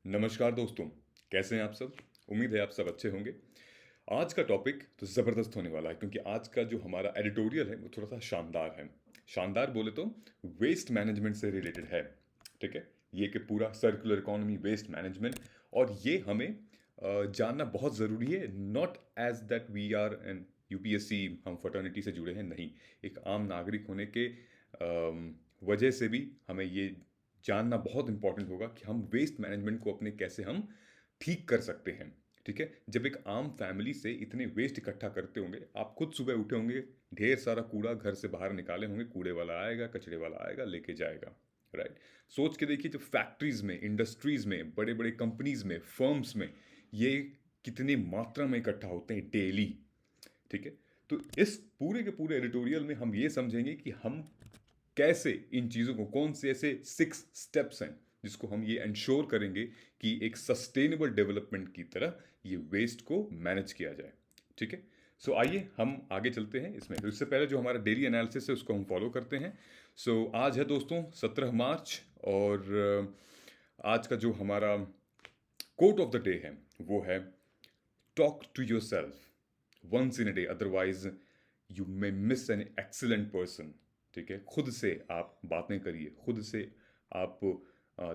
नमस्कार दोस्तों। कैसे हैं आप सब? उम्मीद है आप सब अच्छे होंगे। आज का टॉपिक तो ज़बरदस्त होने वाला है क्योंकि आज का जो हमारा एडिटोरियल है वो थोड़ा सा शानदार है। शानदार बोले तो वेस्ट मैनेजमेंट से रिलेटेड है। ठीक है, ये कि पूरा सर्कुलर इकोनॉमी, वेस्ट मैनेजमेंट, और ये हमें जानना बहुत ज़रूरी है। Not as that we are an UPSC, हम फर्टर्निटी से जुड़े हैं, नहीं। एक आम नागरिक होने के वजह से भी हमें ये जानना बहुत इंपॉर्टेंट होगा कि हम वेस्ट मैनेजमेंट को अपने कैसे हम ठीक कर सकते हैं। ठीक है, जब एक आम फैमिली से इतने वेस्ट इकट्ठा करते होंगे, आप खुद सुबह उठे होंगे, ढेर सारा कूड़ा घर से बाहर निकाले होंगे, कूड़े वाला आएगा, कचरे वाला आएगा, लेके जाएगा। राइट। सोच के देखिए, जो फैक्ट्रीज में, इंडस्ट्रीज में, बड़े बड़े कंपनीज में, फर्म्स में ये कितनी मात्रा में इकट्ठा होते हैं डेली। ठीक है, तो इस पूरे के पूरे एडिटोरियल में हम ये समझेंगे कि हम कैसे इन चीज़ों को, कौन से ऐसे 6 स्टेप्स हैं जिसको हम ये इंश्योर करेंगे कि एक सस्टेनेबल डेवलपमेंट की तरह ये वेस्ट को मैनेज किया जाए। ठीक है, सो आइए हम आगे चलते हैं इसमें। तो इससे पहले जो हमारा डेली एनालिसिस है उसको हम फॉलो करते हैं। सो आज है दोस्तों 17 मार्च, और आज का जो हमारा कोट ऑफ द डे है वो है, talk to yourself once in a day, otherwise you may miss an excellent person. ठीक है, खुद से आप बातें करिए, खुद से आप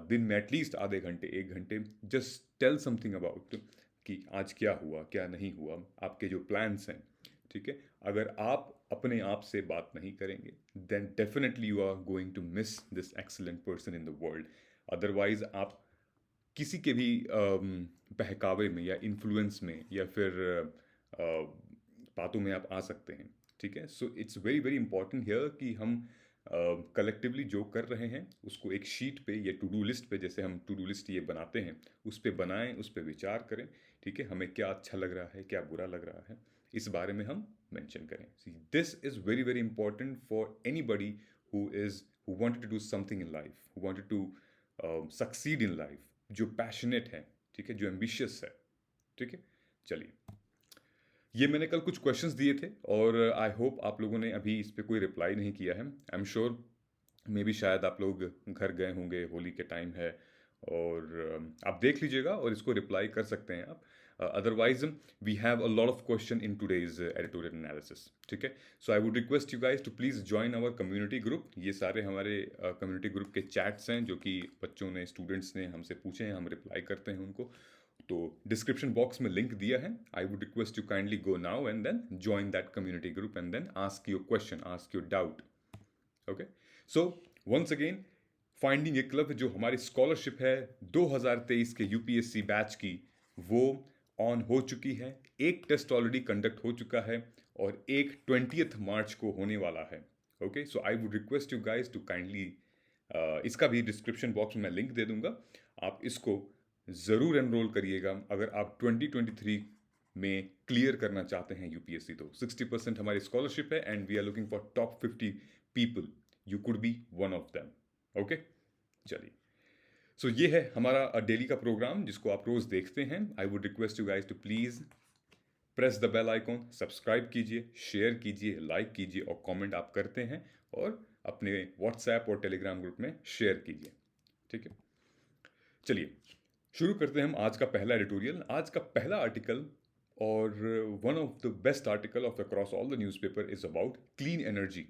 दिन में एटलीस्ट आधे घंटे, 1 घंटे, जस्ट टेल समथिंग अबाउट कि आज क्या हुआ, क्या नहीं हुआ, आपके जो प्लान्स हैं। ठीक है, अगर आप अपने आप से बात नहीं करेंगे then definitely you are going to miss this excellent person in the world. Otherwise आप किसी के भी बहकावे में या इन्फ्लुएंस में या फिर बातों में आप आ सकते हैं। ठीक है, so it's very very important here कि हम कलेक्टिवली जो कर रहे हैं उसको एक शीट पे या टू डू लिस्ट पे, जैसे हम टू डू लिस्ट ये बनाते हैं, उस पे बनाएं, उस पे विचार करें। ठीक है, हमें क्या अच्छा लग रहा है, क्या बुरा लग रहा है, इस बारे में हम मेंशन करें। This is very very important for anybody who wanted to do something in life, who wanted to succeed in life, जो पैशनेट है, ठीक है, जो एम्बिशियस है। ठीक है, चलिए, ये मैंने कल कुछ क्वेश्चंस दिए थे और आई होप आप लोगों ने अभी इस पे कोई रिप्लाई नहीं किया है। I am sure may be शायद आप लोग घर गए होंगे, होली के टाइम है, और आप देख लीजिएगा और इसको रिप्लाई कर सकते हैं आप। Otherwise we have a lot of question in today's editorial analysis. ठीक है, so I would request you guys to please join our community group. ये सारे हमारे कम्युनिटी ग्रुप के चैट्स हैं जो कि बच्चों ने, स्टूडेंट्स ने हमसे पूछे हैं, हम रिप्लाई करते हैं उनको। तो डिस्क्रिप्शन बॉक्स में लिंक दिया है। I would request you kindly go now and then join that community group and then ask your question, ask your doubt. Okay, so once again, finding a club जो हमारी scholarship है 2023 के UPSC batch की, वो on हो चुकी है। एक टेस्ट ऑलरेडी कंडक्ट हो चुका है और एक 20 मार्च को होने वाला है। Okay, so I would request you guys to kindly, इसका भी डिस्क्रिप्शन बॉक्स में मैं लिंक दे दूंगा, आप इसको ज़रूर एनरोल करिएगा अगर आप 2023 में क्लियर करना चाहते हैं यूपीएससी। तो 60% हमारी स्कॉलरशिप है and we are looking for top 50 people. You could be one of them. Okay, चलिए, सो ये है हमारा डेली का प्रोग्राम जिसको आप रोज़ देखते हैं। I would request you guys to please press the bell icon, subscribe कीजिए, शेयर कीजिए, लाइक कीजिए, और कमेंट आप करते हैं और अपने व्हाट्सएप और टेलीग्राम ग्रुप में शेयर कीजिए। ठीक है, चलिए शुरू करते हैं हम आज का पहला एडिटोरियल। आज का पहला आर्टिकल, और one of the best article of across all the newspaper, is about clean energy.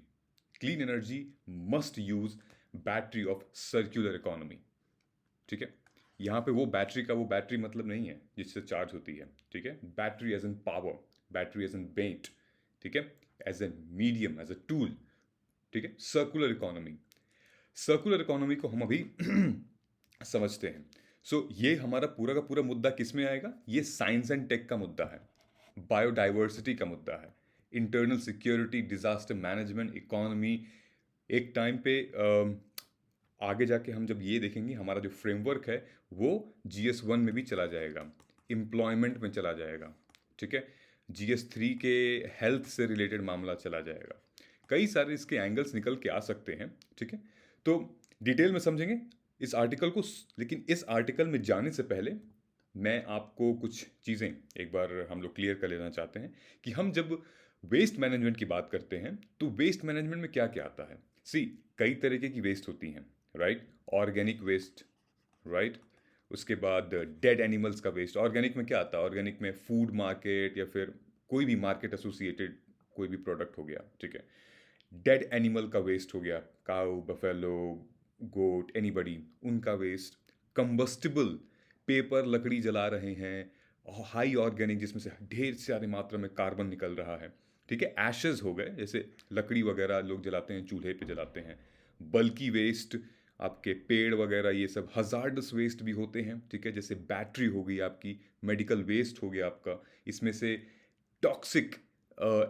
Clean energy must use battery of circular economy. ठीक है, यहाँ पे वो बैटरी का वो बैटरी मतलब नहीं है जिससे चार्ज होती है। ठीक है, battery as an power, battery as an weight, ठीक है, as a medium, as a tool. ठीक है, सर्कुलर इकोनॉमी, सर्कुलर इकोनॉमी को हम अभी समझते हैं। ये हमारा पूरा का पूरा मुद्दा किस में आएगा? ये साइंस एंड टेक का मुद्दा है, बायोडाइवर्सिटी का मुद्दा है, internal security, disaster management, economy. एक टाइम पे आगे जाके हम जब ये देखेंगे, हमारा जो फ्रेमवर्क है वो GS1 में भी चला जाएगा, एम्प्लॉयमेंट में चला जाएगा। ठीक है, GS3 के हेल्थ से रिलेटेड मामला चला जाएगा। कई सारे इसके एंगल्स निकल के आ सकते हैं। ठीक है, तो डिटेल में समझेंगे इस आर्टिकल को। लेकिन इस आर्टिकल में जाने से पहले मैं आपको कुछ चीज़ें एक बार हम लोग क्लियर कर लेना चाहते हैं कि हम जब वेस्ट मैनेजमेंट की बात करते हैं तो वेस्ट मैनेजमेंट में क्या क्या आता है। सी, कई तरीके की वेस्ट होती हैं, राइट? Organic waste, right? उसके बाद डेड एनिमल्स का वेस्ट। ऑर्गेनिक में क्या आता है? ऑर्गेनिक में फूड मार्केट या फिर कोई भी मार्केट एसोसिएटेड कोई भी प्रोडक्ट हो गया, ठीक है। डेड एनिमल का वेस्ट हो गया, काऊ, बफेलो, गोट, एनीबडी, उनका वेस्ट। कंबस्टिबल, पेपर, लकड़ी जला रहे हैं, हाई ऑर्गेनिक जिसमें से ढेर सारी मात्रा में कार्बन निकल रहा है, ठीक है। एशेज हो गए, जैसे लकड़ी वगैरह लोग जलाते हैं, चूल्हे पे जलाते हैं। बल्कि वेस्ट, आपके पेड़ वगैरह, ये सब हजार्डस वेस्ट भी होते हैं, ठीक है। जैसे बैटरी हो गई आपकी, मेडिकल वेस्ट हो गया आपका, इसमें से टॉक्सिक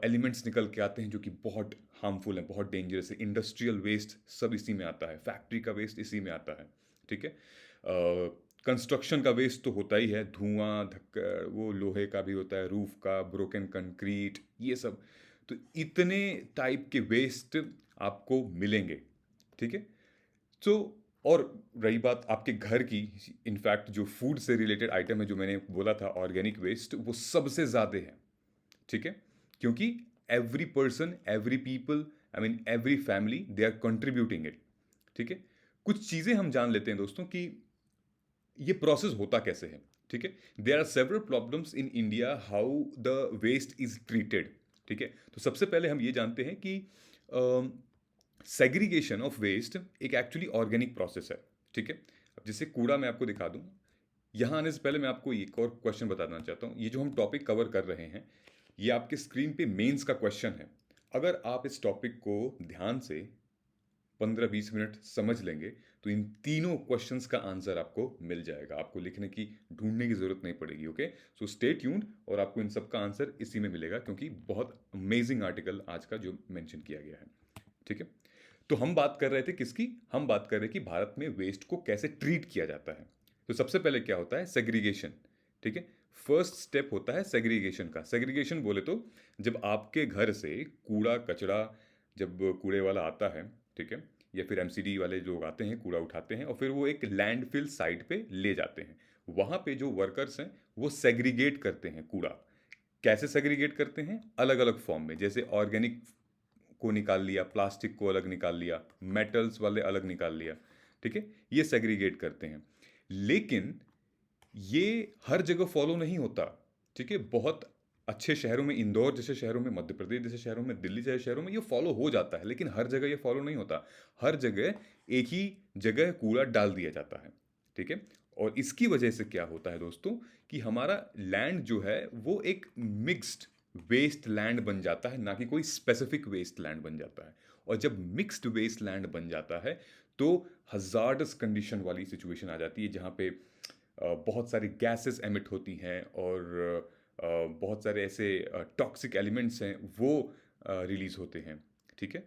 एलिमेंट्स निकल के आते हैं जो कि बहुत हार्मफुल हैं, बहुत डेंजरस है। इंडस्ट्रियल वेस्ट सब इसी में आता है, फैक्ट्री का वेस्ट इसी में आता है, ठीक है। कंस्ट्रक्शन का वेस्ट तो होता ही है, धुआं धक्कर, वो लोहे का भी होता है, रूफ का, ब्रोकन कंक्रीट, ये सब। तो इतने टाइप के वेस्ट आपको मिलेंगे, ठीक है। तो और रही बात आपके घर की, इनफैक्ट जो फूड से रिलेटेड आइटम है, जो मैंने बोला था ऑर्गेनिक वेस्ट, वो सबसे ज़्यादा है, ठीक है। क्योंकि every person, every people, I mean every family, they are contributing it, ठीक है। कुछ चीज़ें हम जान लेते हैं दोस्तों कि ये प्रोसेस होता कैसे है, ठीक है। There are several problems in India how the waste is treated, ठीक है। तो सबसे पहले हम ये जानते हैं कि सेग्रीगेशन ऑफ वेस्ट एक एक्चुअली ऑर्गेनिक प्रोसेस है, ठीक है। अब जैसे कूड़ा मैं आपको दिखा दूं, यहाँ आने से पहले मैं आपको एक और क्वेश्चन बताना चाहता हूँ। ये जो हम टॉपिक कवर कर रहे हैं, ये आपके स्क्रीन पे मेंस का क्वेश्चन है। अगर आप इस टॉपिक को ध्यान से 15-20 मिनट समझ लेंगे तो इन तीनों क्वेश्चंस का आंसर आपको मिल जाएगा, आपको लिखने की, ढूंढने की जरूरत नहीं पड़ेगी। ओके, सो स्टे ट्यून्ड, और आपको इन सब का आंसर इसी में मिलेगा, क्योंकि बहुत अमेजिंग आर्टिकल आज का जो मेंशन किया गया है, ठीक है। तो हम बात कर रहे थे किसकी? हम बात कर रहे कि भारत में वेस्ट को कैसे ट्रीट किया जाता है। तो सबसे पहले क्या होता है? सेग्रीगेशन, ठीक है। फर्स्ट स्टेप होता है सेग्रीगेशन का। सेग्रीगेशन बोले तो जब आपके घर से कूड़ा कचरा, जब कूड़े वाला आता है, ठीक है, या फिर एमसीडी वाले लोग आते हैं, कूड़ा उठाते हैं और फिर वो एक लैंडफिल साइट पे ले जाते हैं। वहाँ पे जो वर्कर्स हैं वो सेग्रीगेट करते हैं कूड़ा। कैसे सेग्रीगेट करते हैं? अलग अलग फॉर्म में, जैसे ऑर्गेनिक को निकाल लिया, प्लास्टिक को अलग निकाल लिया, मेटल्स वाले अलग निकाल लिया, ठीक है। ये सेग्रीगेट करते हैं। लेकिन ये हर जगह फॉलो नहीं होता, ठीक है। बहुत अच्छे शहरों में, इंदौर जैसे शहरों में, मध्य प्रदेश जैसे शहरों में, दिल्ली जैसे शहरों में ये फॉलो हो जाता है, लेकिन हर जगह ये फॉलो नहीं होता। हर जगह एक ही जगह कूड़ा डाल दिया जाता है, ठीक है। और इसकी वजह से क्या होता है दोस्तों, कि हमारा लैंड जो है वो एक मिक्स्ड वेस्ट लैंड बन जाता है, ना कि कोई स्पेसिफिक वेस्ट लैंड बन जाता है। और जब मिक्स्ड वेस्ट लैंड बन जाता है तो हजार्डस कंडीशन वाली सिचुएशन आ जाती है, जहाँ पे बहुत सारी गैसेस एमिट होती हैं और बहुत सारे ऐसे टॉक्सिक एलिमेंट्स हैं वो रिलीज होते हैं, ठीक है।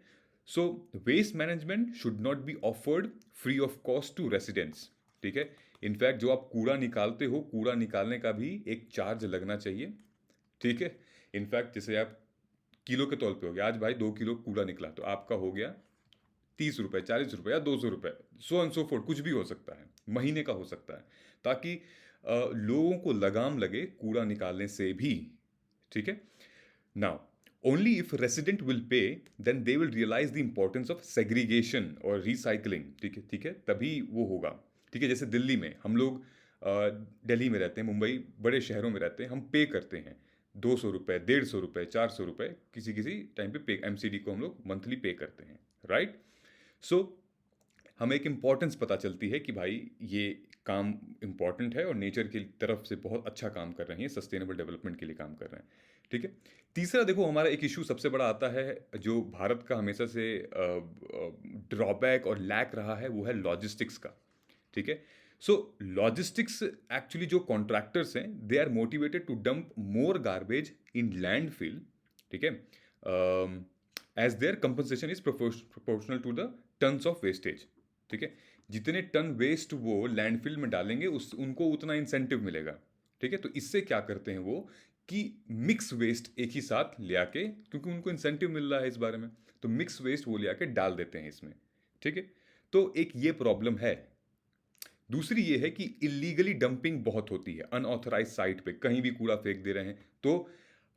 So waste management should not be offered free of cost to residents, ठीक है। इनफैक्ट जो आप कूड़ा निकालते हो, कूड़ा निकालने का भी एक चार्ज लगना चाहिए, ठीक है। इनफैक्ट जैसे आप किलो के तौर पे हो गया, आज भाई 2 किलो कूड़ा निकला तो आपका हो गया 30 रुपये, 40 रुपये या 200 रुपये, सो एंड सो फोर्थ, कुछ भी हो सकता है, महीने का हो सकता है, ताकि लोगों को लगाम लगे कूड़ा निकालने से भी, ठीक है। Now only if resident will pay, then they will realise the importance of segregation और रिसाइकलिंग, ठीक है, ठीक है, तभी वो होगा, ठीक है। जैसे दिल्ली में हम लोग, दिल्ली में रहते हैं, मुंबई, बड़े शहरों में रहते हैं, हम पे करते हैं 200 रुपये, 150 रुपये, 400 रुपये, किसी किसी टाइम पे एमसीडी को हम लोग मंथली पे करते हैं, राइट। सो हमें एक इम्पॉर्टेंस पता चलती है कि भाई ये काम इम्पॉर्टेंट है और नेचर की तरफ से बहुत अच्छा काम कर रहे हैं, सस्टेनेबल डेवलपमेंट के लिए काम कर रहे हैं, ठीक है। तीसरा देखो, हमारा एक इशू सबसे बड़ा आता है जो भारत का हमेशा से ड्रॉबैक और लैक रहा है, वो है लॉजिस्टिक्स का, ठीक है। सो लॉजिस्टिक्स, एक्चुअली जो कॉन्ट्रैक्टर्स हैं, they are motivated to dump more garbage in landfill, ठीक है, as their compensation is proportional to the tons of wastage, ठीक है। जितने टन वेस्ट वो लैंडफिल में डालेंगे उस उनको उतना इंसेंटिव मिलेगा, ठीक है। तो इससे क्या करते हैं वो, कि मिक्स वेस्ट एक ही साथ ले आके, क्योंकि उनको इंसेंटिव मिल रहा है इस बारे में, तो मिक्स वेस्ट वो ले आके डाल देते हैं इसमें, ठीक है। तो एक ये प्रॉब्लम है। दूसरी ये है कि इलीगली डंपिंग बहुत होती है, अनऑथराइज साइट पे कहीं भी कूड़ा फेंक दे रहे हैं। तो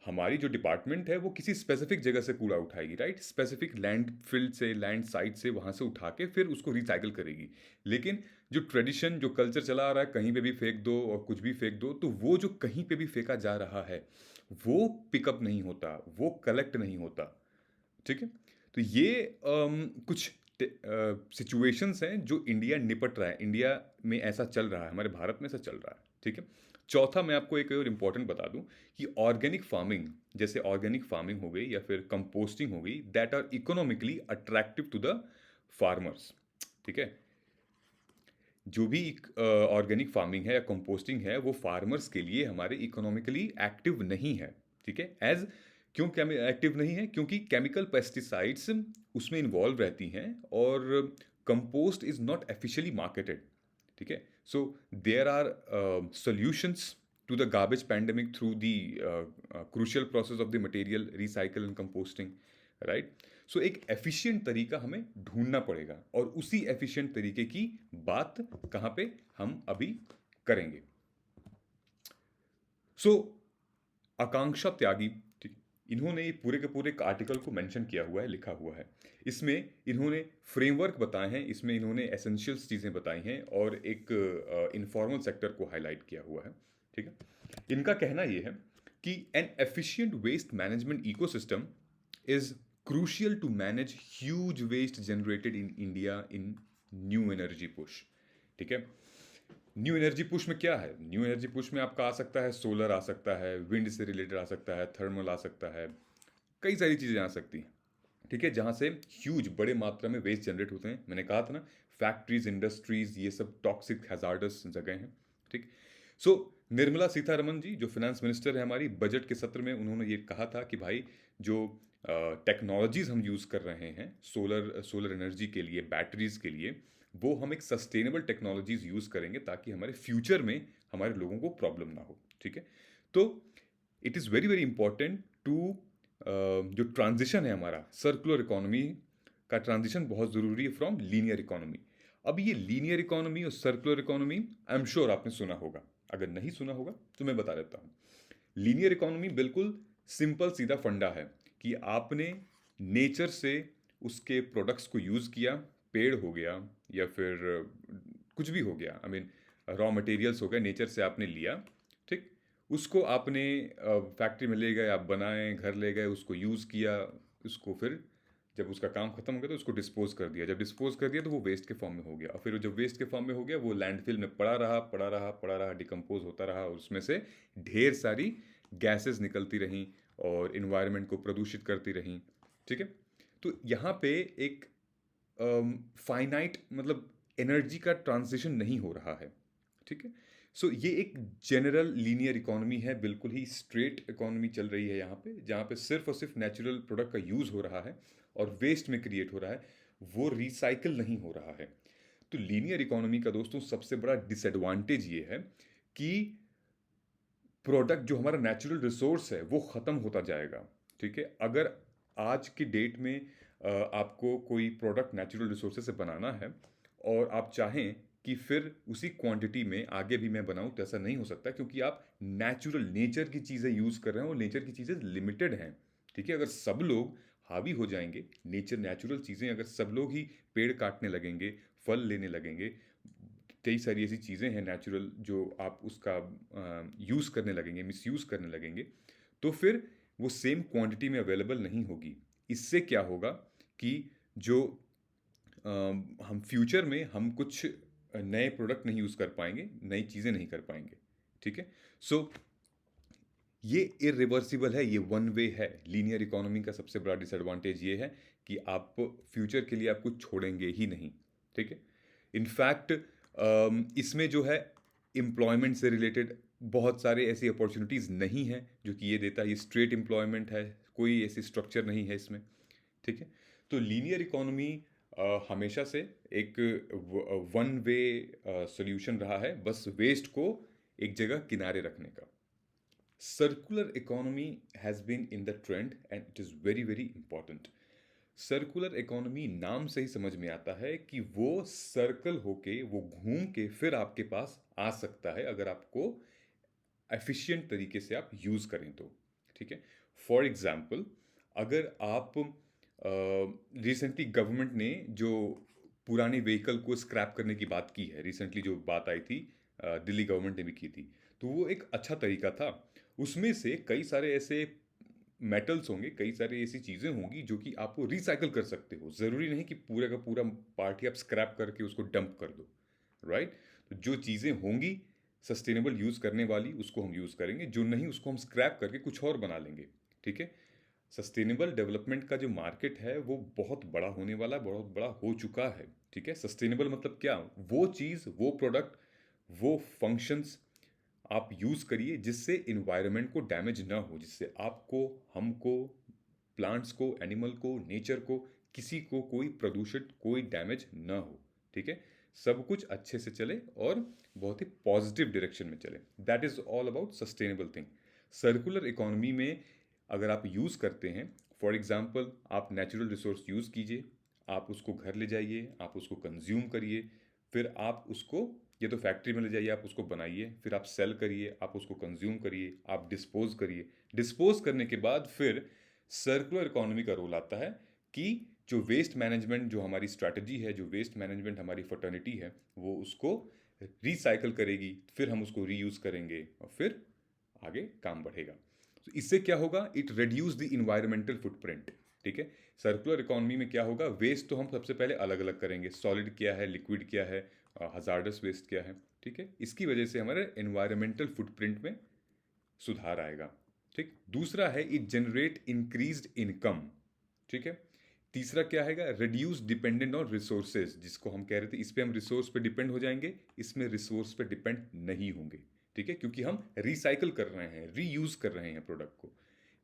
हमारी जो डिपार्टमेंट है वो किसी स्पेसिफिक जगह से कूड़ा उठाएगी, राइट, स्पेसिफिक लैंड फील्ड से, लैंड साइट से, वहाँ से उठा के फिर उसको रिसाइकल करेगी। लेकिन जो ट्रेडिशन जो कल्चर चला आ रहा है कहीं पे भी फेंक दो और कुछ भी फेंक दो, तो वो जो कहीं पे भी फेंका जा रहा है वो पिकअप नहीं होता, वो कलेक्ट नहीं होता। ठीक है, तो ये कुछ सिचुएशंस हैं जो इंडिया निपट रहा है, इंडिया में ऐसा चल रहा है, हमारे भारत में ऐसा चल रहा है। ठीक है, चौथा मैं आपको एक और इम्पॉर्टेंट बता दूं कि ऑर्गेनिक फार्मिंग, जैसे ऑर्गेनिक फार्मिंग हो गई या फिर कंपोस्टिंग हो गई, that are economically attractive to the farmers. ठीक है, जो भी ऑर्गेनिक फार्मिंग है या कंपोस्टिंग है वो फार्मर्स के लिए हमारे इकोनॉमिकली एक्टिव नहीं है। ठीक है, एज क्यों एक्टिव नहीं है? क्योंकि केमिकल पेस्टिसाइड्स उसमें इन्वॉल्व रहती हैं और compost is not officially marketed. ठीक है, so there are solutions to the garbage pandemic through the crucial process of the material recycle and composting, right. So एक एफिशिएंट तरीका हमें ढूंढना पड़ेगा और उसी एफिशिएंट तरीके की बात कहाँ पे हम अभी करेंगे। सो आकांक्षा त्यागी, ठीक, इन्होंने पूरे के पूरे आर्टिकल को मेंशन किया हुआ है, लिखा हुआ है। इसमें इन्होंने फ्रेमवर्क बताए हैं, इसमें इन्होंने एसेंशियल्स चीज़ें बताई हैं और एक इनफॉर्मल सेक्टर को हाईलाइट किया हुआ है। ठीक है, इनका कहना यह है कि an efficient waste management ecosystem is crucial to manage huge waste generated in India in new energy push। ठीक है, न्यू एनर्जी पुश में क्या है? न्यू एनर्जी पुश में आपका आ सकता है सोलर, आ सकता है विंड से रिलेटेड, आ सकता है थर्मल, आ सकता है, कई सारी चीज़ें आ सकती हैं। ठीक है, जहाँ से ह्यूज बड़े मात्रा में वेस्ट जनरेट होते हैं। मैंने कहा था ना, फैक्ट्रीज, इंडस्ट्रीज, ये सब टॉक्सिक हैजार्डस जगह हैं। ठीक, सो निर्मला सीतारमन जी जो फिनेंस मिनिस्टर है हमारी, बजट के सत्र में उन्होंने ये कहा था कि भाई जो टेक्नोलॉजीज हम यूज़ कर रहे हैं सोलर एनर्जी के लिए, बैटरीज के लिए, वो हम एक सस्टेनेबल टेक्नोलॉजीज यूज़ करेंगे ताकि हमारे फ्यूचर में हमारे लोगों को प्रॉब्लम ना हो। ठीक है, तो it is very very important to जो ट्रांजिशन है हमारा सर्कुलर इकोनॉमी का, ट्रांजिशन बहुत ज़रूरी है फ्रॉम लीनियर इकोनॉमी। अब ये लीनियर इकोनॉमी और circular economy I am sure आपने सुना होगा, अगर नहीं सुना होगा तो मैं बता देता हूँ। लीनियर इकोनॉमी बिल्कुल सिंपल सीधा फंडा है कि आपने नेचर से उसके प्रोडक्ट्स को यूज़ किया, पेड़ हो गया या फिर कुछ भी हो गया, आई मीन रॉ मटेरियल्स हो गए, नेचर से आपने लिया। ठीक, उसको आपने फैक्ट्री में ले गए, आप बनाए, घर ले गए, उसको यूज़ किया, उसको फिर जब उसका काम खत्म हो गया तो उसको डिस्पोज कर दिया, जब डिस्पोज कर दिया तो वो वेस्ट के फॉर्म में हो गया, और फिर जब वेस्ट के फॉर्म में हो गया वो लैंडफिल में पड़ा रहा, पड़ा रहा, पड़ा रहा, डिकम्पोज होता रहा, और उसमें से ढेर सारी गैसेस निकलती रहीं और इन्वायरमेंट को प्रदूषित करती रहीं। ठीक है, तो यहाँ पे एक फाइनाइट मतलब एनर्जी का ट्रांजिशन नहीं हो रहा है। ठीक है, सो ये एक जनरल लीनियर इकोनॉमी है, बिल्कुल ही स्ट्रेट इकोनॉमी चल रही है यहाँ पे, जहाँ पे सिर्फ और सिर्फ नेचुरल प्रोडक्ट का यूज़ हो रहा है और वेस्ट में क्रिएट हो रहा है, वो रिसाइकल नहीं हो रहा है। तो लीनियर इकोनॉमी का दोस्तों सबसे बड़ा डिसएडवांटेज ये है कि प्रोडक्ट जो हमारा नेचुरल रिसोर्स है वो ख़त्म होता जाएगा। ठीक है, अगर आज की डेट में आपको कोई प्रोडक्ट नेचुरल रिसोर्सेज से बनाना है और आप चाहें कि फिर उसी क्वांटिटी में आगे भी मैं बनाऊं, तो ऐसा नहीं हो सकता, क्योंकि आप नेचुरल नेचर की चीज़ें यूज़ कर रहे हैं और नेचर की चीज़ें लिमिटेड हैं। ठीक है, अगर सब लोग हावी हो जाएंगे, नेचुरल चीज़ें अगर सब लोग ही पेड़ काटने लगेंगे, फल लेने लगेंगे, कई सारी ऐसी चीज़ें हैं नेचुरल जो आप उसका यूज़ करने लगेंगे, मिसयूज़ करने लगेंगे, तो फिर वो सेम क्वांटिटी में अवेलेबल नहीं होगी। इससे क्या होगा कि जो हम फ्यूचर में हम कुछ नए प्रोडक्ट नहीं यूज़ कर पाएंगे, नई चीज़ें नहीं कर पाएंगे। ठीक है, सो ये इरिवर्सिबल है, ये वन वे है। लीनियर इकोनॉमी का सबसे बड़ा डिसएडवांटेज ये है कि आप फ्यूचर के लिए आप कुछ छोड़ेंगे ही नहीं। ठीक है, इनफैक्ट इसमें जो है एम्प्लॉयमेंट से रिलेटेड बहुत सारे ऐसी अपॉर्चुनिटीज़ नहीं हैं जो कि ये देता है। ये स्ट्रेट एम्प्लॉयमेंट है, कोई ऐसी स्ट्रक्चर नहीं है इसमें। ठीक है, तो लीनियर इकोनॉमी हमेशा से एक वन वे सॉल्यूशन रहा है, बस वेस्ट को एक जगह किनारे रखने का। Circular economy has been in the trend and it is very very important. Circular economy नाम से ही समझ में आता है कि वो सर्कल होके, वो घूम के फिर आपके पास आ सकता है अगर आपको एफिशिएंट तरीके से आप यूज़ करें तो। ठीक है, फॉर एग्जाम्पल अगर आप रिसेंटली गवर्नमेंट ने जो पुराने व्हीकल को स्क्रैप करने की बात की है, रिसेंटली जो बात आई थी, दिल्ली गवर्नमेंट ने भी की थी, तो वो एक अच्छा तरीका था। उसमें से कई सारे ऐसे मेटल्स होंगे, कई सारी ऐसी चीज़ें होंगी जो कि आप वो रिसाइकल कर सकते हो। ज़रूरी नहीं कि पूरा का पूरा पार्ट ही आप स्क्रैप करके उसको डंप कर दो, राइट? तो जो चीज़ें होंगी सस्टेनेबल यूज़ करने वाली, उसको हम यूज़ करेंगे, जो नहीं उसको हम स्क्रैप करके कुछ और बना लेंगे, ठीक है? सस्टेनेबल डेवलपमेंट का जो मार्केट है वो बहुत बड़ा होने वाला, बहुत बड़ा हो चुका है, ठीक है? सस्टेनेबल मतलब क्या? वो चीज़, वो प्रोडक्ट, वो फंक्शंस आप यूज़ करिए जिससे इन्वायरमेंट को डैमेज ना हो, जिससे आपको, हमको, प्लांट्स को, एनिमल को, नेचर को, किसी को कोई प्रदूषित, कोई डैमेज ना हो, ठीक है? सब कुछ अच्छे से चले और बहुत ही पॉजिटिव डायरेक्शन में चले। That is all about sustainable thing. Circular economy में अगर आप यूज़ करते हैं, फॉर एग्जांपल आप नेचुरल रिसोर्स यूज़ कीजिए, आप उसको घर ले जाइए, आप उसको कंज्यूम करिए, फिर आप उसको या तो फैक्ट्री में ले जाइए, आप उसको बनाइए, फिर आप सेल करिए, आप उसको कंज्यूम करिए, आप डिस्पोज करिए। डिस्पोज करने के बाद फिर सर्कुलर इकोनॉमी का रोल आता है कि जो वेस्ट मैनेजमेंट, जो हमारी स्ट्रैटेजी है, जो वेस्ट मैनेजमेंट हमारी फर्टर्निटी है, वो उसको रिसाइकल करेगी, फिर हम उसको रीयूज करेंगे और फिर आगे काम बढ़ेगा। तो इससे क्या होगा? It reduce the environmental footprint, ठीक है? सर्कुलर इकोनॉमी में क्या होगा? वेस्ट तो हम सबसे पहले अलग अलग करेंगे, सॉलिड क्या है, लिक्विड क्या है, हजार्डस वेस्ट क्या है, ठीक है? इसकी वजह से हमारे इन्वायरमेंटल फुटप्रिंट में सुधार आएगा, ठीक? दूसरा है इट जनरेट इंक्रीज्ड इनकम, ठीक है? तीसरा क्या है? रिड्यूस डिपेंडेंट ऑन रिसोर्सेज, जिसको हम कह रहे थे, इस पे हम रिसोर्स पे डिपेंड हो जाएंगे, इसमें रिसोर्स पे डिपेंड नहीं होंगे, ठीक है? क्योंकि हम रिसाइकल कर रहे हैं, रीयूज कर रहे हैं प्रोडक्ट को,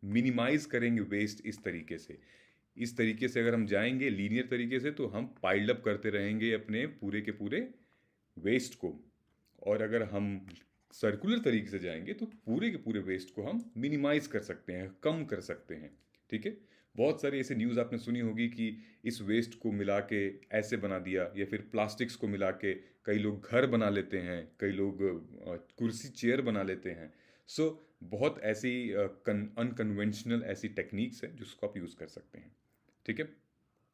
मिनिमाइज करेंगे वेस्ट। इस तरीके से अगर हम जाएंगे लीनियर तरीके से, तो हम पाइल्ड अप करते रहेंगे अपने पूरे के पूरे वेस्ट को। और अगर हम सर्कुलर तरीके से जाएंगे तो पूरे के पूरे वेस्ट को हम मिनिमाइज कर सकते हैं, कम कर सकते हैं, ठीक है? बहुत सारी ऐसी न्यूज़ आपने सुनी होगी कि इस वेस्ट को मिला के ऐसे बना दिया, या फिर प्लास्टिक्स को मिला के कई लोग घर बना लेते हैं, कई लोग कुर्सी चेयर बना लेते हैं। सो बहुत ऐसी अनकन्वेंशनल ऐसी टेक्निक्स हैं जिसको आप यूज़ कर सकते हैं, ठीक है?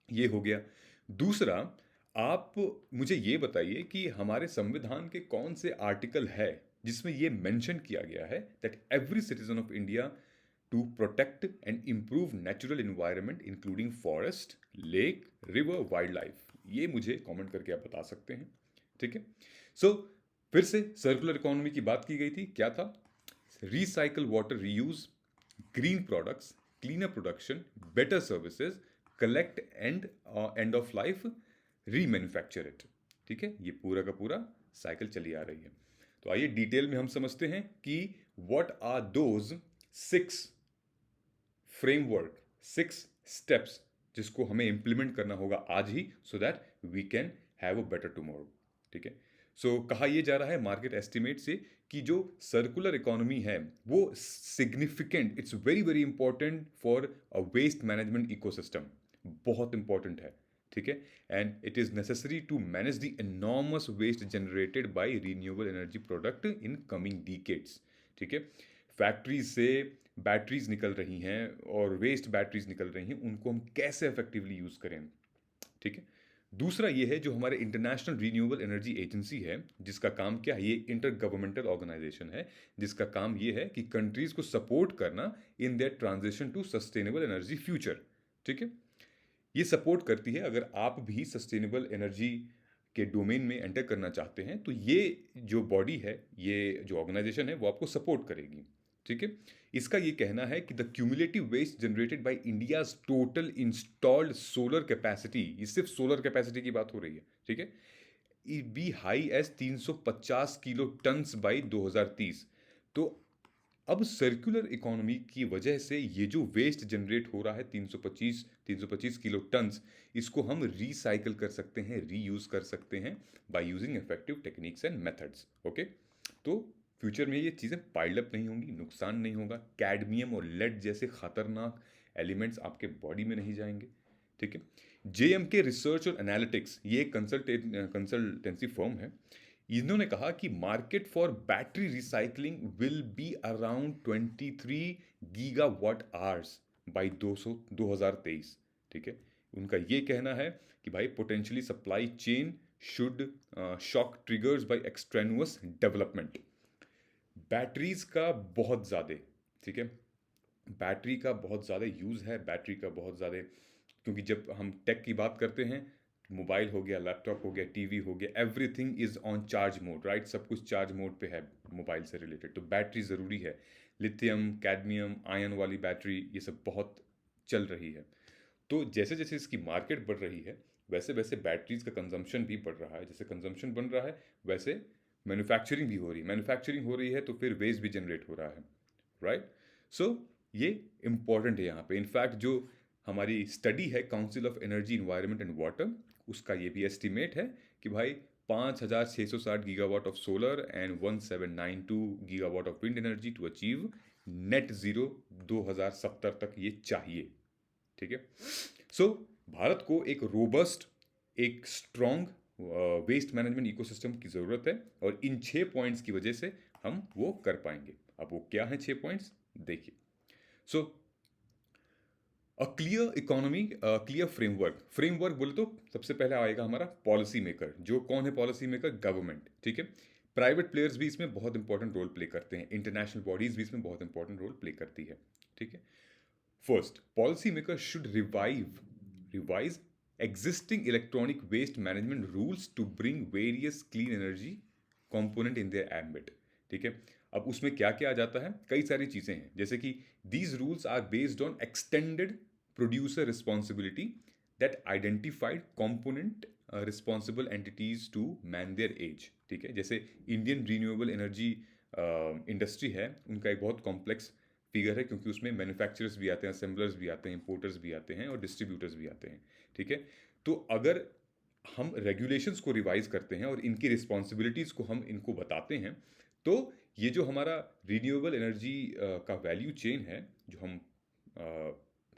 ये हो गया। दूसरा, आप मुझे ये बताइए कि हमारे संविधान के कौन से आर्टिकल है जिसमें ये मेंशन किया गया है that every citizen of India to protect and improve natural environment including forest, lake, river, wildlife. ये मुझे कमेंट करके आप बता सकते हैं, ठीक है? सो फिर से सर्कुलर इकोनॉमी की बात की गई थी, क्या था? Recycle water, reuse, green products, cleaner production, better services, collect end of life, remanufacture it, ठीक है? ये पूरा का पूरा साइकिल चली आ रही है। तो आइए डिटेल में हम समझते हैं कि what are those 6 framework, 6 steps जिसको हमें इंप्लीमेंट करना होगा आज ही, so that we can have a better tomorrow, ठीक है? सो कहा यह जा रहा है मार्केट एस्टिमेट से कि जो सर्कुलर इकोनॉमी है वो significant, it's very very important for a waste management ecosystem, बहुत इंपॉर्टेंट है, ठीक है? And it is necessary to manage the enormous waste generated by renewable energy product in coming decades, ठीक है? फैक्ट्रीज से batteries निकल रही हैं और वेस्ट बैटरीज निकल रही हैं, उनको हम कैसे इफेक्टिवली यूज करें, ठीक है? दूसरा ये है जो हमारे इंटरनेशनल रिन्यूएबल एनर्जी एजेंसी है, जिसका काम क्या है? ये इंटर गवर्नमेंटल ऑर्गेनाइजेशन है जिसका काम ये है कि कंट्रीज को सपोर्ट करना in their transition to sustainable energy future, ठीक है? ये सपोर्ट करती है, अगर आप भी सस्टेनेबल एनर्जी के डोमेन में एंटर करना चाहते हैं तो ये जो बॉडी है, ये जो ऑर्गेनाइजेशन है, वो आपको सपोर्ट करेगी, ठीक है? इसका ये कहना है कि the cumulative waste generated by India's total installed solar capacity, ये सिर्फ सोलर कैपेसिटी की बात हो रही है, ठीक है? Be high as 350 kilo tons by 2030। तो अब सर्कुलर इकोनॉमी की वजह से ये जो वेस्ट जनरेट हो रहा है 325 किलो टन्स, इसको हम रिसाइकल कर सकते हैं, रीयूज कर सकते हैं by using effective techniques and methods, okay? तो फ्यूचर में ये चीज़ें पाइल अप नहीं होंगी, नुकसान नहीं होगा, कैडमियम और लेड जैसे खतरनाक एलिमेंट्स आपके बॉडी में नहीं जाएंगे, ठीक है? JMK रिसर्च और एनालिटिक्स, ये एक कंसल्टेंसी फर्म है, इन्होंने कहा कि market for battery recycling will be around 23 gigawatt hours by 2023, ठीक है? उनका ये कहना है कि भाई potentially supply chain should shock triggers by extraneous development. Batteries का बहुत ज़्यादा, ठीक है, बैटरी का बहुत ज़्यादा यूज़ है, बैटरी का बहुत ज़्यादा, क्योंकि जब हम टेक की बात करते हैं, मोबाइल हो गया, लैपटॉप हो गया, टीवी हो गया, everything is on charge mode, right, सब कुछ चार्ज मोड पे है मोबाइल से रिलेटेड, तो बैटरी ज़रूरी है। लिथियम, कैडमियम, आयन वाली बैटरी, ये सब बहुत चल रही है। तो जैसे जैसे इसकी मार्केट बढ़ रही है, वैसे वैसे बैटरीज का कंजम्पशन भी बढ़ रहा है। जैसे कंजम्पशन बढ़ रहा है, वैसे मैन्युफैक्चरिंग भी हो रही है, मैन्युफैक्चरिंग हो रही है तो फिर वेस्ट भी जनरेट हो रहा है, राइट। सो ये इंपॉर्टेंट है यहाँ पे। इनफैक्ट जो हमारी स्टडी है Council of Energy Environment and Water, उसका ये भी एस्टिमेट है कि भाई 5,660 gigawatt of solar and 1792 gigawatt of wind energy to achieve net zero 2070 तक ये चाहिए, ठीक है। सो भारत को एक रोबस्ट, एक स्ट्रॉन्ग वेस्ट मैनेजमेंट इकोसिस्टम की ज़रूरत है, और इन 6 पॉइंट्स की वजह से हम वो कर पाएंगे। अब वो क्या हैं 6 पॉइंट्स, देखिए। So a clear economy, clear framework. Framework बोले तो सबसे पहले आएगा हमारा पॉलिसी मेकर। जो कौन है पॉलिसी मेकर? गवर्नमेंट, ठीक है। प्राइवेट प्लेयर्स भी इसमें बहुत इंपॉर्टेंट रोल प्ले करते हैं, इंटरनेशनल बॉडीज भी इसमें बहुत इंपॉर्टेंट रोल प्ले करती है, ठीक है। First, policymakers should revise existing electronic waste management rules to bring various clean energy component in their ambit. ठीक है। अब उसमें क्या क्या आ जाता है? कई सारी चीज़ें हैं, जैसे कि these rules are based on extended producer responsibility that identified component responsible entities to man their age, ठीक है। जैसे इंडियन रिन्यूएबल एनर्जी इंडस्ट्री है, उनका एक बहुत कॉम्प्लेक्स फिगर है, क्योंकि उसमें मैन्युफैक्चरर्स भी आते हैं, असेंबलर्स भी आते हैं, इंपोर्टर्स भी आते हैं और डिस्ट्रीब्यूटर्स भी आते हैं, ठीक है। तो अगर हम रेगुलेशंस को रिवाइज करते हैं और इनकी रिस्पॉन्सिबिलिटीज़ को हम इनको बताते हैं, तो ये जो हमारा रिन्यूएबल एनर्जी का वैल्यू चेन है, जो हम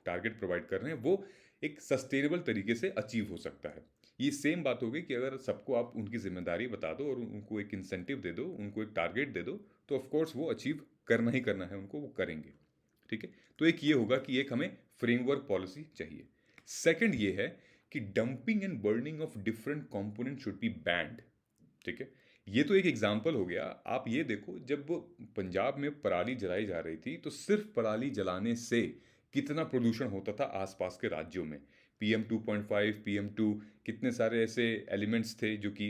टारगेट प्रोवाइड कर रहे हैं, वो एक सस्टेनेबल तरीके से अचीव हो सकता है। ये सेम बात होगी कि अगर सबको आप उनकी जिम्मेदारी बता दो और उनको एक इंसेंटिव दे दो, उनको एक टारगेट दे दो, तो ऑफकोर्स वो अचीव करना ही करना है उनको, वो करेंगे, ठीक है। तो एक ये होगा कि एक हमें फ्रेमवर्क पॉलिसी चाहिए। सेकंड ये है कि dumping and burning of different component should be band, ठीक है। ये तो एक एग्जाम्पल हो गया। आप ये देखो, जब पंजाब में पराली जलाई जा रही थी, तो सिर्फ पराली जलाने से कितना प्रदूषण होता था आसपास के राज्यों में। PM2.5, PM2, कितने सारे ऐसे एलिमेंट्स थे जो कि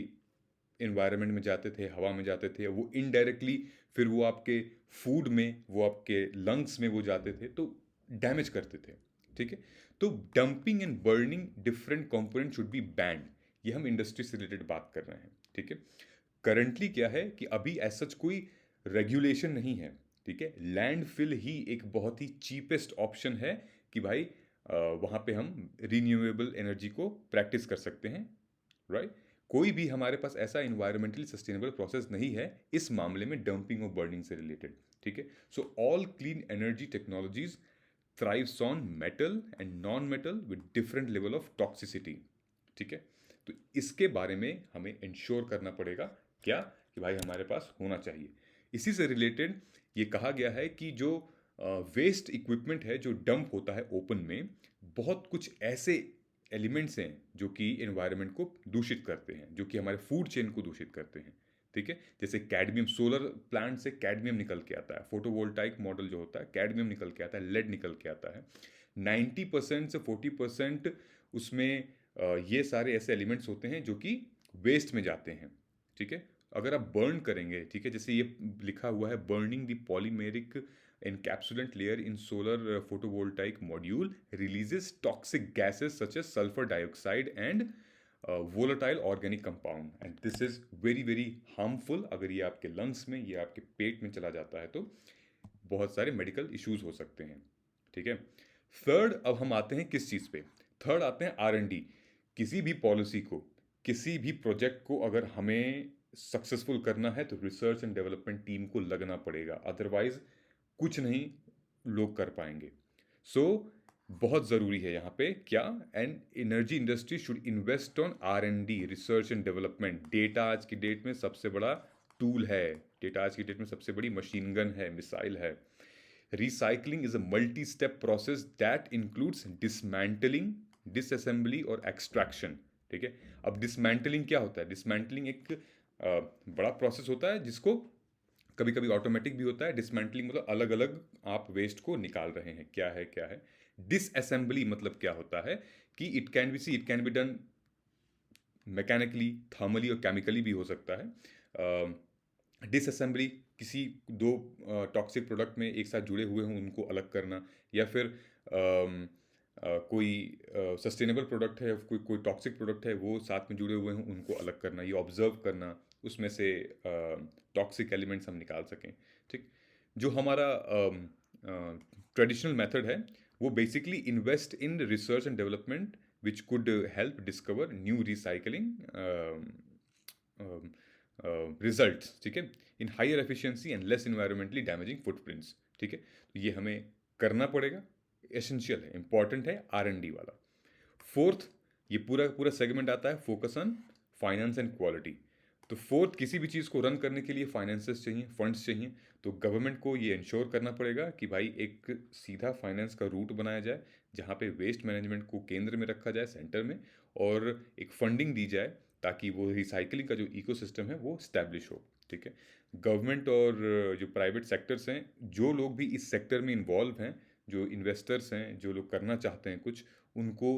इन्वायरमेंट में जाते थे, हवा में जाते थे, वो इनडायरेक्टली फिर वो आपके फूड में, वो आपके लंग्स में वो जाते थे, तो डैमेज करते थे, ठीक है। तो dumping and burning different component should be band. ये हम इंडस्ट्री से रिलेटेड बात कर रहे हैं, ठीक है। करंटली क्या है कि अभी ऐसा कोई रेगुलेशन नहीं है, ठीक है। लैंडफिल ही एक बहुत ही चीपेस्ट ऑप्शन है कि भाई वहाँ पे हम रिन्यूएबल एनर्जी को प्रैक्टिस कर सकते हैं, राइट। कोई भी हमारे पास ऐसा इन्वायरमेंटली सस्टेनेबल प्रोसेस नहीं है इस मामले में डंपिंग और बर्निंग से रिलेटेड, ठीक है। So all clean energy technologies thrives on metal and non metal with different level of toxicity, ठीक है। तो इसके बारे में हमें इंश्योर करना पड़ेगा क्या, कि भाई हमारे पास होना चाहिए। इसी से रिलेटेड ये कहा गया है कि जो वेस्ट इक्विपमेंट है जो डंप होता है ओपन में, बहुत कुछ ऐसे एलिमेंट्स हैं जो कि एनवायरनमेंट को दूषित करते हैं, जो कि हमारे फूड चेन को दूषित करते हैं, ठीक है। जैसे कैडमियम, सोलर प्लांट से कैडमियम निकल के आता है, फोटोवोल्टाइक मॉडल जो होता है, कैडमियम निकल के आता है, लेड निकल के आता है। 90% से 40% उसमें ये सारे ऐसे एलिमेंट्स होते हैं जो कि वेस्ट में जाते हैं, ठीक है। अगर आप बर्न करेंगे, ठीक है, जैसे ये लिखा हुआ है, burning the polymeric encapsulant layer in solar photovoltaic module releases toxic gases such as sulfur dioxide and volatile organic compound, and this is very very harmful। अगर ये आपके लंग्स में, ये आपके पेट में चला जाता है तो बहुत सारे मेडिकल इश्यूज हो सकते हैं, ठीक है। थर्ड, अब हम आते हैं किस चीज़ पे? थर्ड आते हैं R&D। किसी भी पॉलिसी को, किसी भी प्रोजेक्ट को अगर हमें सक्सेसफुल करना है तो रिसर्च एंड डेवलपमेंट टीम को लगना पड़ेगा, अदरवाइज कुछ नहीं लोग कर पाएंगे। सो बहुत ज़रूरी है यहाँ पे क्या, and energy industry should invest on R&D, research and development. Data आज की डेट में सबसे बड़ा टूल है, डेटा आज की डेट में सबसे बड़ी मशीन गन है, मिसाइल है। Recycling is a multi-step process that includes dismantling, disassembly और एक्सट्रैक्शन। ठीक है, अब डिसमेंटलिंग क्या होता है? डिसमेंटलिंग एक बड़ा प्रोसेस होता है जिसको कभी कभी ऑटोमेटिक भी होता है। डिसमेंटलिंग मतलब अलग अलग आप वेस्ट को निकाल रहे हैं, क्या है क्या है। डिसअसेंबली मतलब क्या होता है कि it can be done mechanically, thermally और केमिकली भी हो सकता है। डिसअसेंबली किसी दो टॉक्सिक प्रोडक्ट में एक साथ जुड़े हुए हों उनको अलग करना, या फिर कोई सस्टेनेबल प्रोडक्ट है, कोई कोई टॉक्सिक प्रोडक्ट है, वो साथ में जुड़े हुए हों उनको अलग करना, ये ऑब्जर्व करना, उसमें से टॉक्सिक एलिमेंट्स हम निकाल सकें। ठीक, जो हमारा ट्रेडिशनल मेथड है वो basically invest in research and development which could help discover new recycling results, ठीक है, in higher efficiency and less environmentally damaging footprints. ठीक है, तो ये हमें करना पड़ेगा, एसेंशियल है, इंपॉर्टेंट है, R&D वाला। फोर्थ, ये पूरा पूरा सेगमेंट आता है focus on finance and quality. तो फोर्थ, किसी भी चीज़ को रन करने के लिए फाइनेंसेस चाहिए, फंड्स चाहिए। तो गवर्नमेंट को ये इंश्योर करना पड़ेगा कि भाई एक सीधा फाइनेंस का रूट बनाया जाए जहाँ पे वेस्ट मैनेजमेंट को केंद्र में रखा जाए, सेंटर में, और एक फंडिंग दी जाए ताकि वो रिसाइकलिंग का जो इकोसिस्टम है वो स्टैब्लिश हो। ठीक है, गवर्नमेंट और जो प्राइवेट सेक्टर्स हैं, जो लोग भी इस सेक्टर में इन्वॉल्व हैं, जो इन्वेस्टर्स हैं, जो लोग करना चाहते हैं कुछ, उनको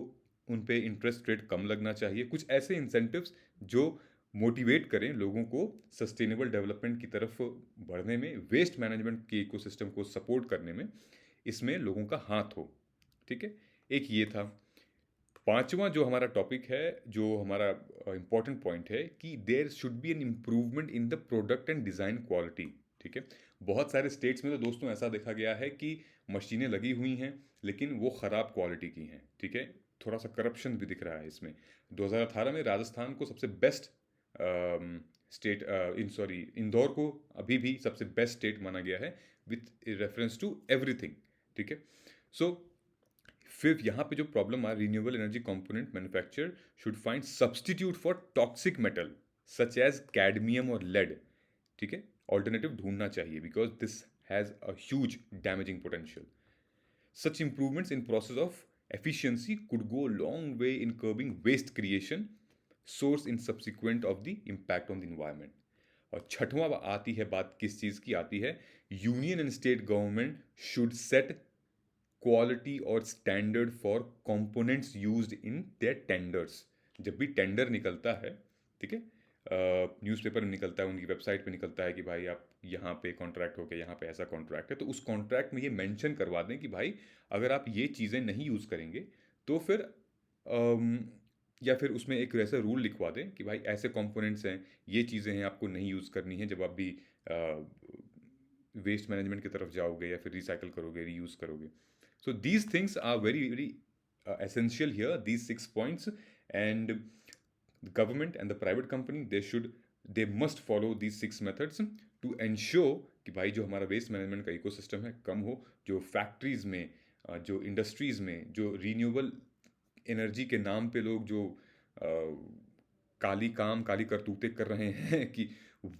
उन पे इंटरेस्ट रेट कम लगना चाहिए। कुछ ऐसे इंसेंटिव्स जो मोटिवेट करें लोगों को सस्टेनेबल डेवलपमेंट की तरफ बढ़ने में, वेस्ट मैनेजमेंट के इकोसिस्टम को सपोर्ट करने में, इसमें लोगों का हाथ हो। ठीक है, एक ये था। पांचवा जो हमारा टॉपिक है, जो हमारा इंपॉर्टेंट पॉइंट है कि there should be an improvement in the product and design quality. ठीक है, बहुत सारे स्टेट्स में तो दोस्तों ऐसा देखा गया है कि मशीनें लगी हुई हैं लेकिन वो ख़राब क्वालिटी की हैं। ठीक है, थोड़ा सा करप्शन भी दिख रहा है इसमें। 2018 में राजस्थान को सबसे बेस्ट स्टेट, इंदौर को अभी भी सबसे बेस्ट स्टेट माना गया है विथ रेफरेंस टू एवरीथिंग। ठीक है, सो फिर यहाँ पे जो प्रॉब्लम आ, renewable energy component manufacture should find substitute for toxic metal such as cadmium और लेड। ठीक है, ऑल्टरनेटिव ढूंढना चाहिए because this has a huge damaging potential. Such improvements in process of efficiency could go a long way in curbing waste creation source in subsequent of the impact on the environment। और छठवां आती है बात, किस चीज़ की आती है? Union and state government should set quality और standard for components used in their tenders. जब भी टेंडर निकलता है, ठीक है, न्यूज़पेपर में निकलता है, उनकी वेबसाइट पे निकलता है कि भाई आप यहाँ पे कॉन्ट्रैक्ट हो गया, यहाँ पे ऐसा कॉन्ट्रैक्ट है, तो उस कॉन्ट्रैक्ट में ये मेंशन करवा दें कि भाई अगर आप ये चीज़ें नहीं यूज़ करेंगे तो फिर या फिर उसमें एक ऐसा रूल लिखवा दें कि भाई ऐसे कंपोनेंट्स हैं, ये चीज़ें हैं, आपको नहीं यूज़ करनी है जब आप भी वेस्ट मैनेजमेंट की तरफ जाओगे या फिर रिसाइकल करोगे, रीयूज़ करोगे। So these things are very essential here. These 6 points, and the government and the private company they must follow these 6 methods to ensure कि भाई जो हमारा वेस्ट मैनेजमेंट का इकोसिस्टम है कम हो, जो फैक्ट्रीज में, जो इंडस्ट्रीज में, जो रीन्यूएबल एनर्जी के नाम पे लोग जो काली करतूतें कर रहे हैं कि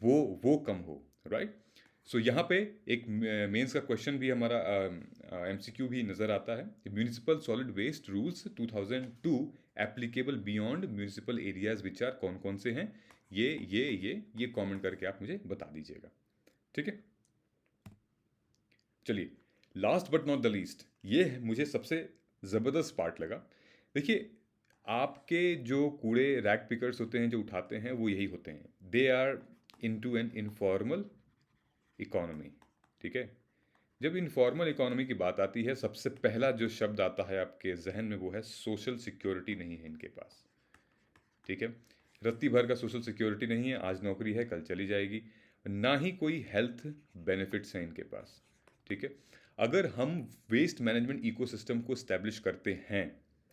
वो कम हो, राइट। सो यहाँ पे एक मेंस का क्वेश्चन भी हमारा MCQ भी नज़र आता है। Municipal solid waste rules 2002 applicable beyond municipal areas which are, कौन कौन से हैं? ये कमेंट करके आप मुझे बता दीजिएगा। ठीक है, चलिए, last but not the least, ये मुझे सबसे ज़बरदस्त पार्ट लगा। देखिए, आपके जो कूड़े रैक पिकर्स होते हैं जो उठाते हैं वो यही होते हैं, they are into an informal economy. ठीक है, जब इनफॉर्मल इकोनॉमी की बात आती है, सबसे पहला जो शब्द आता है आपके जहन में वो है सोशल सिक्योरिटी नहीं है इनके पास। ठीक है, रत्ती भर का सोशल सिक्योरिटी नहीं है, आज नौकरी है कल चली जाएगी, ना ही कोई हेल्थ बेनिफिट्स हैं इनके पास। ठीक है, अगर हम वेस्ट मैनेजमेंट इकोसिस्टम को स्टैब्लिश करते हैं,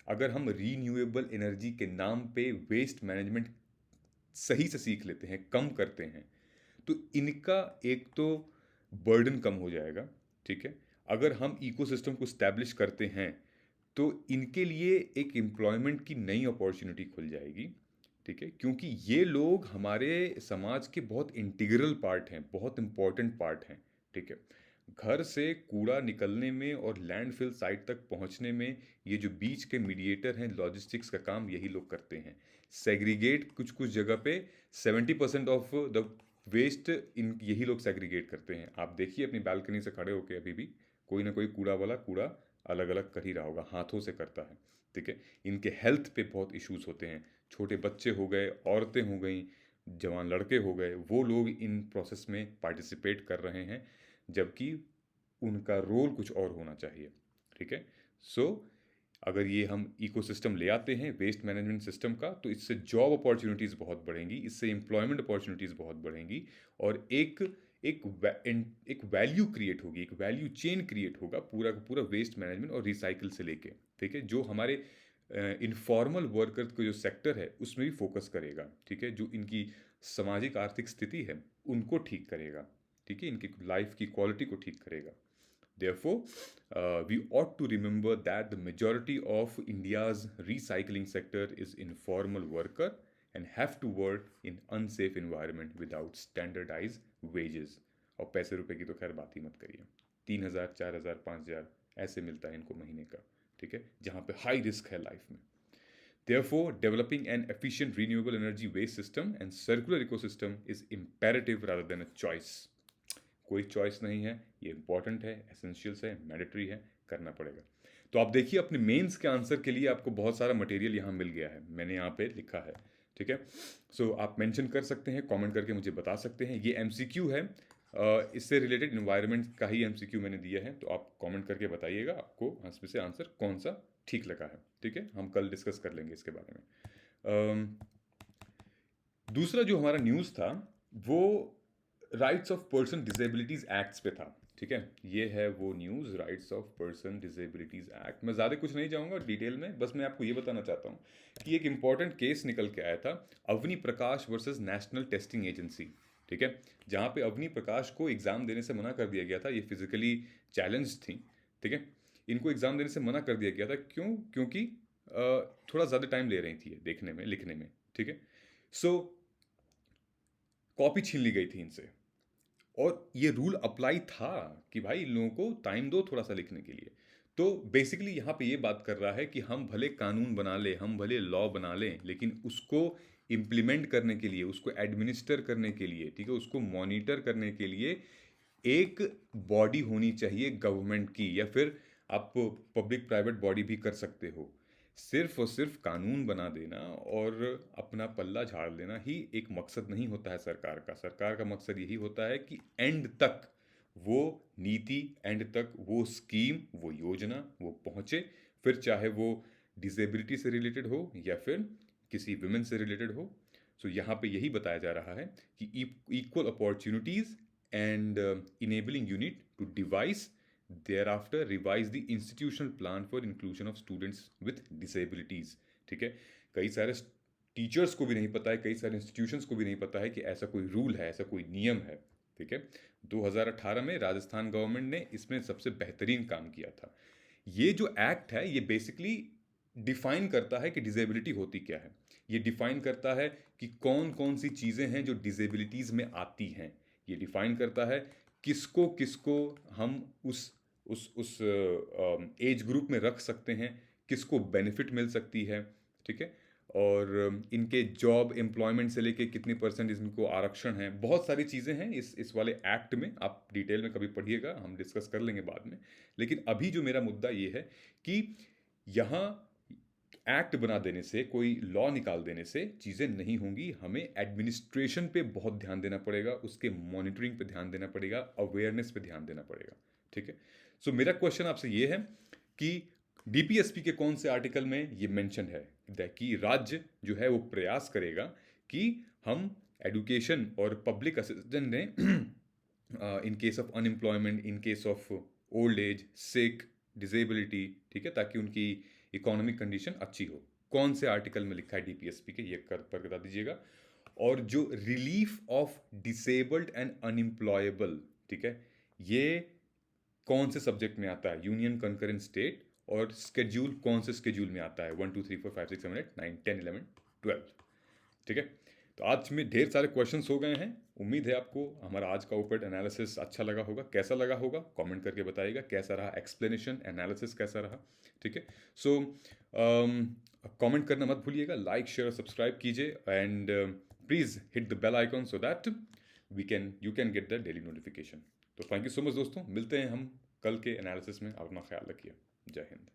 अगर हम रीन्यूएबल एनर्जी के नाम पे वेस्ट मैनेजमेंट सही से सीख लेते हैं, कम करते हैं, तो इनका एक तो बर्डन कम हो जाएगा। ठीक है, अगर हम इकोसिस्टम को स्टैब्लिश करते हैं तो इनके लिए एक एम्प्लॉयमेंट की नई अपॉर्चुनिटी खुल जाएगी। ठीक है, क्योंकि ये लोग हमारे समाज के बहुत इंटीग्रल पार्ट हैं, बहुत इंपॉर्टेंट पार्ट हैं। ठीक है, घर से कूड़ा निकलने में और लैंडफिल साइट तक पहुंचने में ये जो बीच के मीडिएटर हैं, लॉजिस्टिक्स का काम यही लोग करते हैं। सेग्रीगेट कुछ कुछ जगह पे 70% ऑफ द वेस्ट इन यही लोग सेग्रीगेट करते हैं। आप देखिए अपनी बालकनी से खड़े होकर अभी भी कोई ना कोई कूड़ा वाला कूड़ा अलग अलग कर ही रहा होगा, हाथों से करता है। ठीक है, इनके हेल्थ पे बहुत इश्यूज होते हैं। छोटे बच्चे हो गए, औरतें हो गई, जवान लड़के हो गए, वो लोग इन प्रोसेस में पार्टिसिपेट कर रहे हैं, जबकि उनका रोल कुछ और होना चाहिए। ठीक है, सो अगर ये हम इकोसिस्टम ले आते हैं वेस्ट मैनेजमेंट सिस्टम का, तो इससे जॉब अपॉर्चुनिटीज़ बहुत बढ़ेंगी, इससे एम्प्लॉयमेंट अपॉर्चुनिटीज़ बहुत बढ़ेंगी, और एक वैल्यू क्रिएट होगी, एक वैल्यू चेन क्रिएट होगा पूरा का पूरा वेस्ट मैनेजमेंट और रिसाइकिल से लेके। ठीक है, जो हमारे इनफॉर्मल वर्कर्स का जो सेक्टर है उसमें भी फोकस करेगा। ठीक है, जो इनकी सामाजिक आर्थिक स्थिति है उनको ठीक करेगा। ठीक है, इनकी लाइफ की क्वालिटी को ठीक करेगा। Therefore, we ought to remember that the majority of India's recycling sector is informal worker and have to work in unsafe environment without standardized wages. और पैसे रुपए की तो खैर बात ही मत करिए। 3,000, 4,000, 5,000 ऐसे मिलता है इनको महीने का। ठीक है, जहाँ पे हाई रिस्क है लाइफ में। Therefore, developing an efficient renewable energy waste system and circular ecosystem is imperative rather than a choice. कोई चॉइस नहीं है, ये इंपॉर्टेंट है, एसेंशियल्स है, मैंडेटरी है, करना पड़ेगा। तो आप देखिए अपने मेंस के आंसर के लिए आपको बहुत सारा मटेरियल यहाँ मिल गया है, मैंने यहाँ पे लिखा है। ठीक है, सो आप मेंशन कर सकते हैं, कमेंट करके मुझे बता सकते हैं। ये एमसीक्यू है, इससे रिलेटेड इन्वायरमेंट का ही एमसीक्यू मैंने दिया है, तो आप कमेंट करके बताइएगा आपको इसमें से आंसर कौन सा ठीक लगा है। ठीक है, हम कल डिस्कस कर लेंगे इसके बारे में। दूसरा जो हमारा न्यूज़ था वो rights of person disabilities acts पे था। ठीक है, ये है वो news, rights of person disabilities act. मैं ज़्यादा कुछ नहीं जाऊँगा डिटेल में, बस मैं आपको ये बताना चाहता हूँ कि एक इम्पॉर्टेंट केस निकल के आया था, अवनी प्रकाश वर्सेस नेशनल टेस्टिंग एजेंसी। ठीक है, जहाँ पे अवनी प्रकाश को एग्ज़ाम देने से मना कर दिया गया था, ये फिजिकली चैलेंज थी। ठीक है, इनको एग्ज़ाम देने से मना कर दिया गया था, क्यों? क्योंकि थोड़ा ज़्यादा टाइम ले रही थी ये देखने में, लिखने में। ठीक है, सो कॉपी छीन ली गई थी इनसे, और ये रूल अप्लाई था कि भाई इन लोगों को टाइम दो थोड़ा सा लिखने के लिए। तो बेसिकली यहाँ पे ये बात कर रहा है कि हम भले कानून बना लें, हम भले लॉ बना लें, लेकिन उसको इम्प्लीमेंट करने के लिए, उसको एडमिनिस्टर करने के लिए, ठीक है, उसको मॉनिटर करने के लिए एक बॉडी होनी चाहिए गवर्नमेंट की, या फिर आप पब्लिक प्राइवेट बॉडी भी कर सकते हो। सिर्फ और सिर्फ कानून बना देना और अपना पल्ला झाड़ लेना ही एक मकसद नहीं होता है सरकार का। सरकार का मकसद यही होता है कि एंड तक वो नीति, एंड तक वो स्कीम, वो योजना वो पहुँचे, फिर चाहे वो डिसेबिलिटी से रिलेटेड हो या फिर किसी वुमेन से रिलेटेड हो। सो यहाँ पे यही बताया जा रहा है कि equal opportunities and enabling unit to devise thereafter revise the institutional plan for inclusion of students with disabilities। ठीक है, कई सारे टीचर्स को भी नहीं पता है, कई सारे इंस्टीट्यूशंस को भी नहीं पता है कि ऐसा कोई रूल है, ऐसा कोई नियम है। ठीक है, 2018 में राजस्थान गवर्नमेंट ने इसमें सबसे बेहतरीन काम किया था। ये जो एक्ट है ये बेसिकली डिफाइन करता है कि डिसेबिलिटी होती क्या है। ये डिफाइन करता है कि कौन कौन सी चीज़ें हैं जो डिसेबिलिटीज़ में आती हैं। ये डिफाइन करता है किसको किसको हम उस एज ग्रुप में रख सकते हैं, किसको बेनिफिट मिल सकती है। ठीक है, और इनके जॉब एम्प्लॉयमेंट से लेके कितनी परसेंट इनको आरक्षण है, बहुत सारी चीज़ें हैं इस वाले एक्ट में। आप डिटेल में कभी पढ़िएगा, हम डिस्कस कर लेंगे बाद में। लेकिन अभी जो मेरा मुद्दा ये है कि यहाँ एक्ट बना देने से, कोई लॉ निकाल देने से चीज़ें नहीं होंगी। हमें एडमिनिस्ट्रेशन पे बहुत ध्यान देना पड़ेगा, उसके मॉनिटरिंग पे ध्यान देना पड़ेगा, अवेयरनेस पे ध्यान देना पड़ेगा। ठीक है, सो मेरा क्वेश्चन आपसे ये है कि डीपीएसपी के कौन से आर्टिकल में ये मेंशन है कि राज्य जो है वो प्रयास करेगा कि हम एडुकेशन और पब्लिक असिस्टेंट ने in case of unemployment, in case of old age, sick, disability, ठीक है, ताकि उनकी इकोनॉमिक कंडीशन अच्छी हो। कौन से आर्टिकल में लिखा है डीपीएसपी के, ये कर पर बता दीजिएगा। और जो relief of disabled and unemployable, ठीक है, ये कौन से सब्जेक्ट में आता है, यूनियन, कंकरेंट, स्टेट, और स्केड्यूल कौन से स्केड्यूल में आता है, 1 2 3 4 5 6 7 8 9 10 11 12। ठीक है, तो आज में ढेर सारे क्वेश्चंस हो गए हैं। उम्मीद है आपको हमारा आज का ओपेड एनालिसिस अच्छा लगा होगा। कैसा लगा होगा कमेंट करके बताइएगा, कैसा रहा एक्सप्लेनेशन एनालिसिस कैसा रहा। ठीक है, सो कमेंट करना मत भूलिएगा, लाइक शेयर सब्सक्राइब कीजिए and please hit the bell icon so that you can get the daily notification. तो थैंक यू सो मच दोस्तों, मिलते हैं हम कल के एनालिसिस में। अपना ख्याल रखिए। जय हिंद।